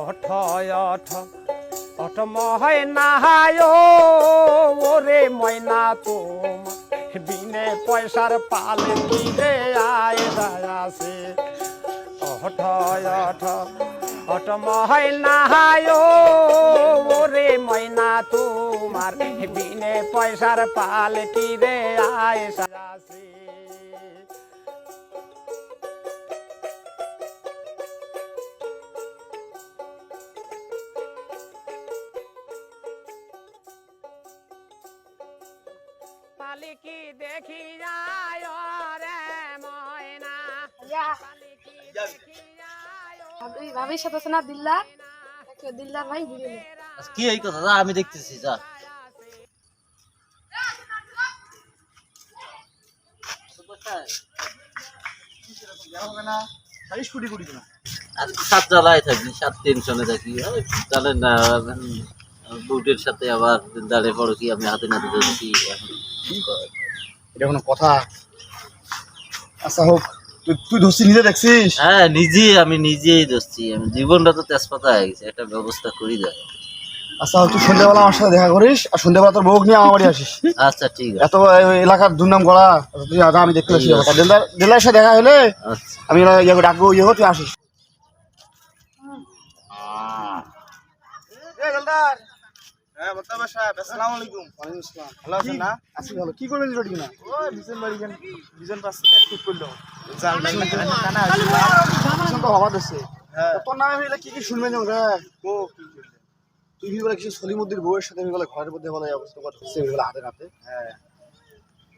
অঠ অঠ অঠ ময়না ওরে ময়না তোমার বিনে পয়সার পালে কিরে আয় আছে অঠ অঠ অঠ ময়না ওরে ময়না তোমার বিনে পয়সার পালে কিরে আয় আছে পালিকি দেখি যায় রে ময়না পালিকি দেখি যায় ভাবি ভাবির সাথে আছে না দিল্লা দিল্লার ভাই ভিডিও কি এই কথা যা আমি দেখতেছি যা আর সাত জ্বালায় থাকি সাত টেনশনে থাকি জানেন না বুটের সাথে আবার দাঁড়িয়ে পড়ো কি আমি হাতে নাতে যাচ্ছি এখন এটা কোনো কথা? আচ্ছা হোক, তুই ধরছি নিজে দেখছিস? হ্যাঁ আমি নিজেই ধরছি আমি জীবনটা তো তেজপাতা হয়ে গেছে একটা ব্যবস্থা করি যায় আচ্ছা তুই সন্ধ্যাবেলা আমার সাথে দেখা করিস আর সন্ধ্যাবেলা তোর বউক নিয়ে আমার বাড়ি আসিস। আচ্ছা ঠিক আছে এত এলাকার দুর্নাম করা তুই আমি দেখতে পাচ্ছি দিল্লার সাথে দেখা হলে আচ্ছা আমি ডাকবো তুই আসিস। কি করবেন না তোর নামে কি কি শুনবেন তুই বলে কিছু সলিমুদ্দির বউয়ের সাথে বলে ঘরের মধ্যে বলে অবস্থা করছে হাতে নাতে। হ্যাঁ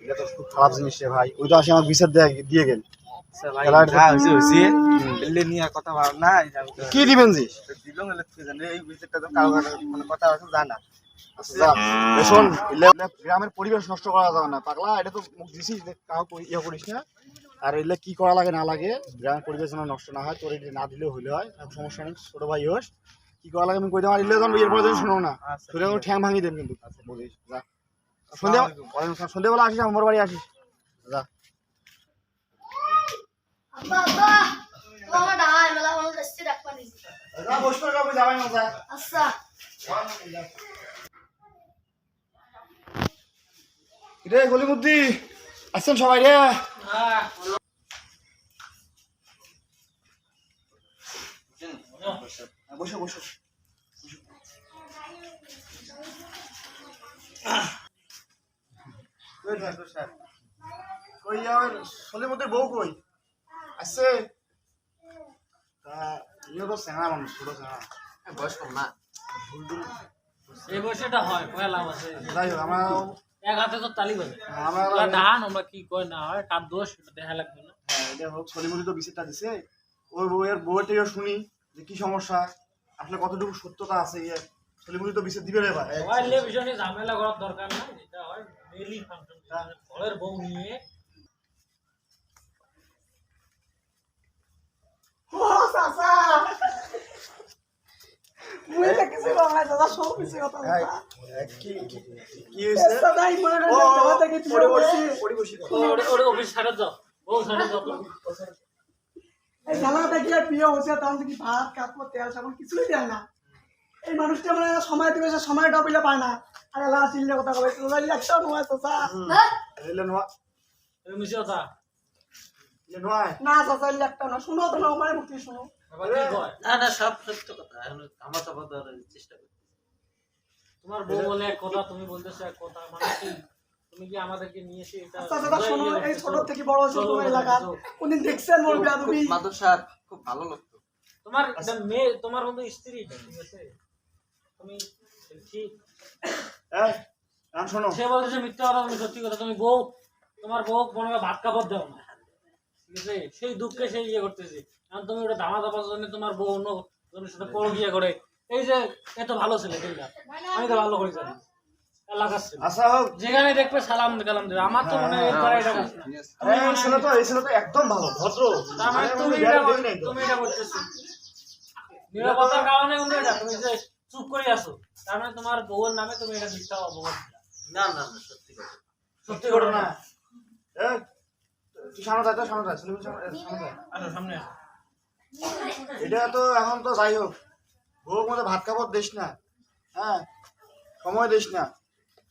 এটা তো খুব খারাপ জিনিস রে ভাই। ওই তো আসে আমার বিচার দিয়ে গেল কি দিবেন জি শোন গ্রামের পরিবেশ নষ্ট করা যাবে না পাগলা। এটা তো মুখ দিছিস কাউকে ইয়ে করিস না। আর এগুলো কি করা লাগে না লাগে গ্রামের পরিবেশ যেন নষ্ট না হয় তোর এটা না দিলেও হইলে হয় সমস্যা নেই। ছোট ভাই হোস কি করা লাগে আমি কই দেওয়া এরপরে যদি শোনো না সেটা ঠ্যাং ভাঙিয়ে দেন কিন্তু বুঝিস যা সন্ধ্যেবেলা আসিস আমার বাড়ি আসিস যা। রে গলিমুদ্দি আসছেন সবাই রে? বসো বসো কই সলিমুদ্দির বউ কই আসছে? তো চেঙা মানুষ ছোট চেঙা বয়স কম না এই বয়সটা হয় কয় লাভ আছে যাই হোক আমার এক হাতে তো তালি বাজে আমার ডান আমরা কি কয় না হয় তার দোষ দেখা লাগবে না। হ্যাঁ এটা হোক সলিমুদ্দি তো বিচারটা দিছে ওই বউয়ের থেকে শুনি যে কি সমস্যা আসলে কতটুকু সত্যতা আছে ইয়ে সলিমুদ্দি তো বিচার দিবে রে ভাই। মোবাইলে বিষয়ে ঝামেলা করার দরকার নাই যেটা হয় ডেইলি ফাংশন ঘরের বউ নিয়ে অফিস ছাড়া যাও বউ ছাড়া যাও এই ঝালাটা কি আর প্রিয় হচ্ছে তাহলে কি ভাত কাপড় তেল সাবান কিছুই দেয় না। এই মানুষটা মানে সময় দিবে সে সময়টা পেলে পায় না। আর এলা চিল্লে কথা কবে একটা নয় তো মিশে কথা না চাচা একটা না শুনো তো না আমার মুক্তি শুনো না না সব সত্য কথা এখন আমার চাপা দেওয়ার চেষ্টা করি। তোমার বউ বলে এক কথা তুমি বলতেছো এক কথা মানে কি তুমি কি আমাদেরকে নিয়ে এসে এটা চাচা শোনো এই ছোট থেকে বড় হচ্ছে তোমার এলাকার কোনদিন দেখছেন মোর বিয়াদবি মাদুসার খুব ভালো লাগতো তোমার মেয়ে তোমার বন্ধু স্ত্রী ঠিক আছে তুমি ঠিক শোনো সে বলতেছে মিথ্যা কথা তুমি সত্যি কথা তুমি বউ তোমার বউ মনে হয় ভাত কাপড় দাও না ঠিক আছে সেই দুঃখে সেই ইয়ে করতেছে কারণ তুমি ওটা ধামা ধাপার জন্য তোমার বউ অন্য জনের সাথে পর গিয়ে করে এই যে এত ভালো ছেলে কিন্তু আমি তো ভালো করে জানি এলাকার ছেলে আচ্ছা হোক যেখানে দেখবে সালাম কালাম দেবে আমার তো মনে হয় এটা এই ছেলে তো একদম ভালো ভদ্র তুমি এটা করতেছো নিরাপত্তার কারণে কিন্তু এটা তুমি যে চুপ করে আসো তার মানে তোমার বউয়ের নামে তুমি এটা মিথ্যা অপবাদ না না না সত্যি কথা সত্যি ঘটনা। তুই সামনে যাই সামনে আসো সামনে আসো এটা তো এখন তো যাই হোক বউর মধ্যে ভাত খাবার দিস না, হ্যাঁ সময় দিস না,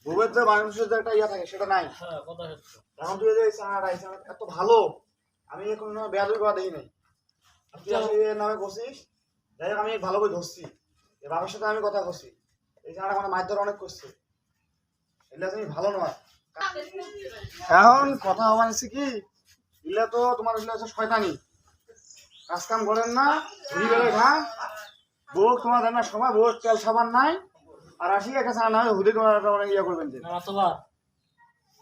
বউয়ের যে মানুষের যে একটা ইয়া থাকে সেটা নাই। হ্যাঁ কথা সত্য। এখন তুই যে এই চানাটা এত ভালো, আমি এখন বেয়াদবি করা দেখি নাই। আর তুই আসলে এর নামে করছিস, যাই হোক আমি ভালো করে ধরছি, এ বাবার সাথে আমি কথা করছি, এই চানাটা মানে মারধর অনেক করছে, এগুলা তুমি ভালো নয়। এখন কথা হচ্ছে কি, এগুলা তো তোমার এগুলা হচ্ছে শয়তানি, কাজ কাম করেন না, ঘুরি বেড়ে খান, বউ তোমার জানা সময় বউ তেল সাবান নাই, আর আসি একটা চা না হয় হুদে তোমার অনেক ইয়ে করবেন যে। না অথবা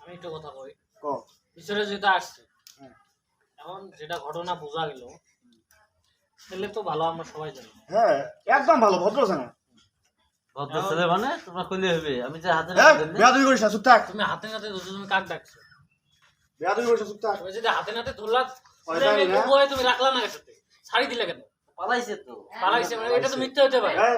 আমি একটু কথা কই, ক বিষয়টা যেটা আসছে হ্যাঁ। এখন যেটা ঘটনা বোঝা গেল, ছেলে তো ভালো আমরা সবাই জানি। হ্যাঁ একদম ভালো, ভদ্র ছেলে। ভদ্র ছেলে মানে তোমরা কইলে হবে, আমি যে হাতে হ্যাঁ বেয়াদবি করিস না, চুপ থাক, তুমি হাতে নাতে ধরছো, তুমি কাক ডাকছো? বেয়াদবি করিস না, চুপ থাক। তুমি যদি হাতে নাতে ধরলা, শয়তানি তুমি না? বউয়ে তুমি রাখলা না সাথে, ছাড়ি দিলে কেন? পালাইছে তো। পালাইছে মানে এটা তো মিথ্যা হতে পারে। এই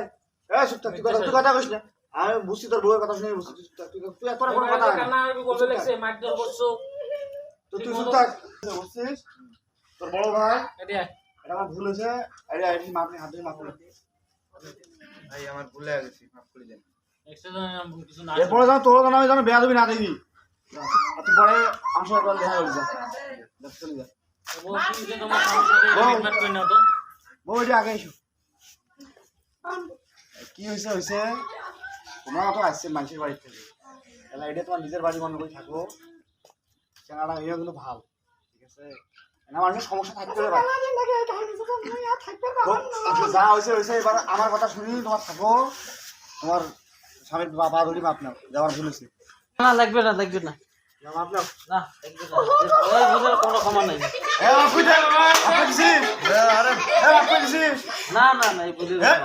এই চুপ থাক, তুই কথা কইস না, আমি বুঝছি তোর বউয়ের কথা শুনে বুঝছি, চুপ থাক, তুই এত কোনো কথা না, কান্না আরবি বলবে লাগছে, মারধর করছো। তো তুই চুপ থাক, বুঝছিস তোর বড় ভাই এটি আয়। এটা আমার ভুল হয়েছে, এই মাপ নি, হাত ধরে মাপ করে ভাই আমার ভুল হয়ে গেছে, মাফ করে দেন। Next time আমি কিছু না এরপরে যেন তোর যেন আমি যেন বেয়াদবি না দেখি, আর তুই পরে আমার সাথে একবার দেখা করবি, যা চলে যা। বউ কি যে তোমার স্বামীর সাথে ট্রিটমেন্ট করে নাও তো। বউ এটি আগে এসো। কি হয়েছে তোমরা তো আসছে মানুষের বাড়ি থেকে, তাহলে এটা তোমার নিজের বাড়ি মনে করে থাকো, চেনাটা এও কিন্তু ভাল, ঠিক আছে, না মানুষের সমস্যা থাকতে পারে। যা হয়েছে এবার আমার কথা শুনি তোমার থাকো, তোমার স্বামীর পা ধরি মাপ নাও, যাওয়ার ভুল হয়েছে না লাগবে না, লাগবে না, মাপ নাও। না লাগবে না, এই বুঝার কোনো ক্ষমা নাই। না না না, এই বুঝে যাও